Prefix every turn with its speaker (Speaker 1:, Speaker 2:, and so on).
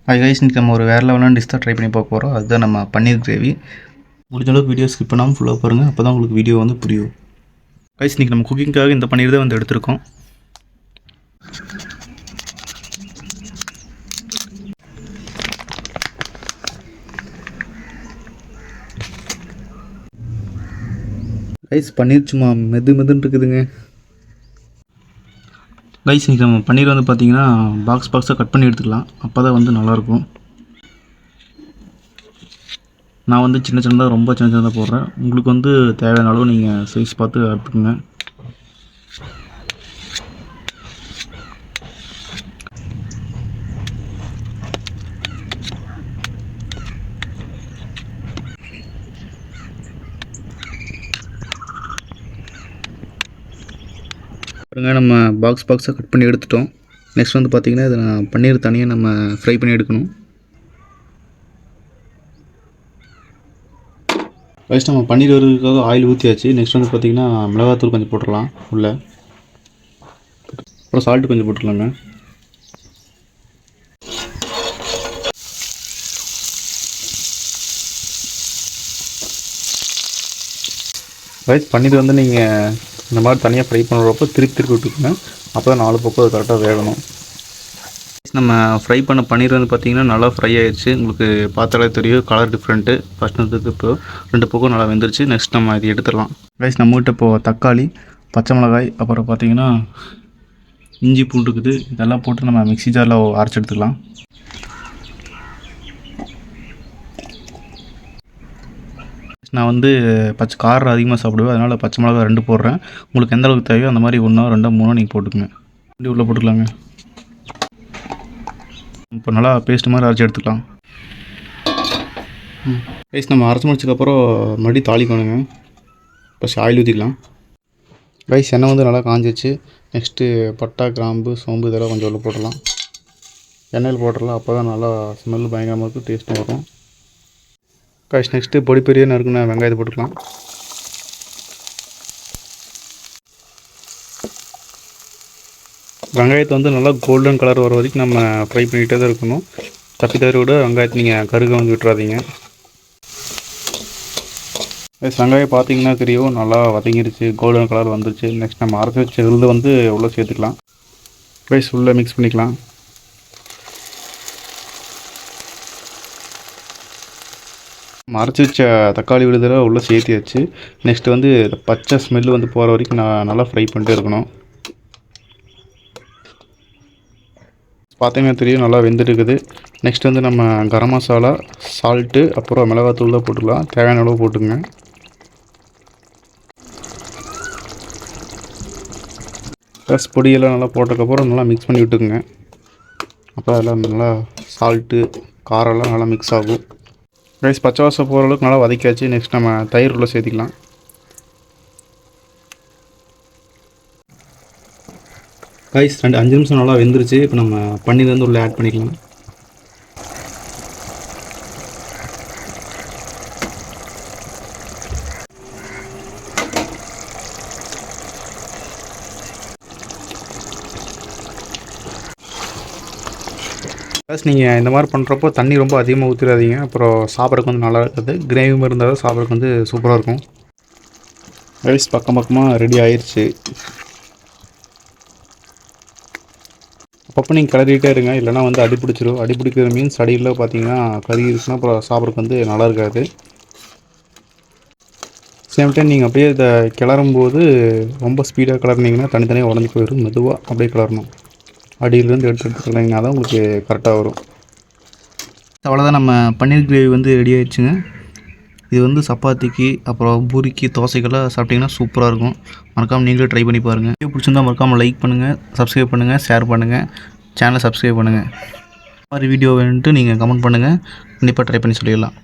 Speaker 1: Hi guys, இன்றைக்கி நம்ம ஒரு வேறு லெவலான டிஷ் தான் ட்ரை பண்ணி பார்க்க போகிறோம். அதுதான் நம்ம பன்னீர் கிரேவி. முடிஞ்ச அளவுக்கு வீடியோ ஸ்கிப் பண்ணாமல் ஃபுல்லாக பாருங்கள், அப்போ தான் உங்களுக்கு வீடியோ வந்து புரியும். கைஸ், இன்றைக்கி நம்ம குக்கிங்காக இந்த பன்னீர் தான் வந்து எடுத்திருக்கோம். கைஸ், பன்னீர் சும்மா மெதுன்னு இருக்குதுங்க. கைஸ், இன்றைக்கி நம்ம பன்னீர் வந்து பார்த்திங்கன்னா பாக்ஸாக கட் பண்ணி எடுத்துக்கலாம், அப்போ தான் வந்து நல்லாயிருக்கும். நான் வந்து சின்னதாக ரொம்ப சின்னதாக போடுறேன். உங்களுக்கு வந்து தேவையான அளவு நீங்கள் சைஸ் பார்த்து எடுத்துக்கோங்க. பாருங்க, நம்ம பாக்ஸாக கட் பண்ணி எடுத்துட்டோம். நெக்ஸ்ட் வந்து பார்த்திங்கன்னா இதை பன்னீர் தனியாக நம்ம ஃப்ரை பண்ணி எடுக்கணும். ஃபஸ்ட் நம்ம பன்னீர் வரதுக்காக ஆயில் ஊற்றியாச்சு. நெக்ஸ்ட் வந்து பார்த்திங்கன்னா மிளகாத்தூள் கொஞ்சம் போட்டுடலாம் உள்ளே. அப்புறம் சால்ட்டு கொஞ்சம் போட்டுடலாங்க. ரைஸ் பன்னீர் வந்து நீங்கள் இந்த மாதிரி தனியாக ஃப்ரை பண்ணுறப்போ திருப்பி விட்டுக்குங்க, அப்போ தான் 4 பக்கம் அது கரெக்டாக வேகணும். நம்ம ஃப்ரை பண்ண பன்னீர் வந்து பார்த்திங்கன்னா நல்லா ஃப்ரை ஆகிடுச்சு. உங்களுக்கு பார்த்தாலே தெரியும் கலர் டிஃப்ரெண்ட்டு. ஃபஸ்ட் வந்து இப்போ 2 பக்கம் நல்லா வெந்துருச்சு. நெக்ஸ்ட் நம்ம இது எடுத்துடலாம். ரைஸ் நம்மகிட்ட இப்போது தக்காளி, பச்சை மிளகாய், அப்புறம் பார்த்திங்கன்னா இஞ்சி பூண்டு இருக்குது. இதெல்லாம் போட்டு நம்ம மிக்ஸி ஜாரில் அரைச்சி எடுத்துக்கலாம். நான் வந்து காரம் அதிகமாக சாப்பிடுவேன், அதனால் பச்சை மிளகா 2 போடுறேன். உங்களுக்கு எந்த அளவுக்கு தேவையோ அந்த மாதிரி 1, 2, 3 நீங்கள் போட்டுக்கோங்க. இப்படி உள்ளே போட்டுக்கலாங்க. இப்போ நல்லா பேஸ்ட் மாதிரி அரைச்சி எடுத்துக்கலாம். ரைஸ் நம்ம அரைச்சி முடிச்சதுக்கப்புறம் மறுபடியும் தாளிக்கணுங்க. ஃபஸ்ட் ஆயில் ஊற்றிக்கலாம். ரைஸ் எண்ணெய் வந்து நல்லா காஞ்சிச்சு. நெக்ஸ்ட்டு பட்டை, கிராம்பு, சோம்பு இதெல்லாம் கொஞ்சம் உள்ள போட்டுடலாம். எண்ணெயில் போட்டுடலாம், அப்போ தான் நல்லா ஸ்மெல் பயங்கரமாக இருக்கும், டேஸ்ட்டும் வரும். கைஸ், நெக்ஸ்ட்டு பொடி பெரிய நறுக்குன வெங்காயத்தை போட்டுக்கலாம். வெங்காயத்தை வந்து நல்லா கோல்டன் கலர் வர வரைக்கும் நம்ம ஃப்ரை பண்ணிகிட்டே தான் இருக்கணும். தப்பி தவறி விட வெங்காயத்தை நீங்கள் கருக வந்து விட்டுறாதீங்க. வெங்காயம் பார்த்தீங்கன்னா தெரியும் நல்லா வதங்கிருச்சு, கோல்டன் கலர் வந்துருச்சு. நெக்ஸ்ட் நம்ம அரைச்சி வச்ச விழுது வந்து உள்ளே சேர்த்துக்கலாம். ரைஸ் உள்ளே மிக்ஸ் பண்ணிக்கலாம். அரைச்சி வச்ச தக்காளி விழுதில் உள்ளே சேர்த்தியாச்சு. நெக்ஸ்ட்டு வந்து பச்சை ஸ்மெல்லு வந்து போகிற வரைக்கும் நல்லா ஃப்ரை பண்ணிட்டே இருக்கணும். பார்த்தீங்கன்னா தெரியும் நல்லா வெந்துட்டுருக்குது. நெக்ஸ்ட் வந்து நம்ம கரம் மசாலா, சால்ட்டு, அப்புறம் மிளகாத்தூள் தான் போட்டுக்கலாம். தேவையான அளவு போட்டுங்க. ப்ளஸ் பொடியெல்லாம் நல்லா போட்டதுக்கப்புறம் நல்லா மிக்ஸ் பண்ணி விட்டுக்குங்க. அப்போ அதெல்லாம் நல்லா சால்ட்டு, காரெல்லாம் நல்லா மிக்ஸ் ஆகும். ரைஸ் பச்சை வாசம் போகிற அளவுக்கு நல்லா வதக்கியாச்சு. நெக்ஸ்ட் நம்ம தயிர் உள்ள சேர்த்திக்கலாம். ரைஸ் 5 நிமிஷம் நல்லா வெந்துருச்சு. இப்போ நம்ம பன்னீர் வந்து உள்ளே ஆட் பண்ணிக்கலாம். ப்ளஸ் நீங்கள் இந்த மாதிரி பண்ணுறப்போ தண்ணி ரொம்ப அதிகமாக ஊற்றிடாதீங்க, அப்புறம் சாப்பிட்றதுக்கு வந்து நல்லா இருக்காது. கிரேவி மாதிரி இருந்தால் தான் சாப்பிட்றதுக்கு வந்து சூப்பராக இருக்கும். ரைஸ் பக்கமாக ரெடி ஆயிடுச்சு. அப்பப்போ நீங்கள் கிளறிட்டே இருங்க, இல்லைனா வந்து அடி பிடிச்சிரும். அடி பிடிக்கிற மீன்ஸ் அடியில் பார்த்தீங்கன்னா கறி இருக்குன்னா அப்புறம் சாப்பிட்றதுக்கு வந்து நல்லா இருக்காது. சேம் டைம் நீங்கள் அப்படியே இதை கிளறும்போது ரொம்ப ஸ்பீடாக கிளறினீங்கன்னா தனித்தனியாக உடஞ்சி போயிடும். மெதுவாக அப்படியே கிளறணும். அடியிலேருந்து எடுத்து கிளறிங்கன்னா தான் உங்களுக்கு கரெக்டாக வரும். அவ்வளோதான், நம்ம பன்னீர் கிரேவி வந்து ரெடி ஆகிடுச்சுங்க. இது வந்து சப்பாத்திக்கு, அப்புறம் பூரிக்கு, தோசைக்கெல்லாம் சாப்பிட்டிங்கன்னா சூப்பராக இருக்கும். மறக்காமல் நீங்களே ட்ரை பண்ணி பாருங்கள். வீடியோ பிடிச்சிருந்தால் மறக்காமல் லைக் பண்ணுங்கள், சப்ஸ்கிரைப் பண்ணுங்கள், ஷேர் பண்ணுங்கள், சேனலை சப்ஸ்கிரைப் பண்ணுங்கள். இந்த மாதிரி வீடியோ வேணுன்ட்டு நீங்கள் கமெண்ட் பண்ணுங்கள், கண்டிப்பாக ட்ரை பண்ணி சொல்லிடலாம்.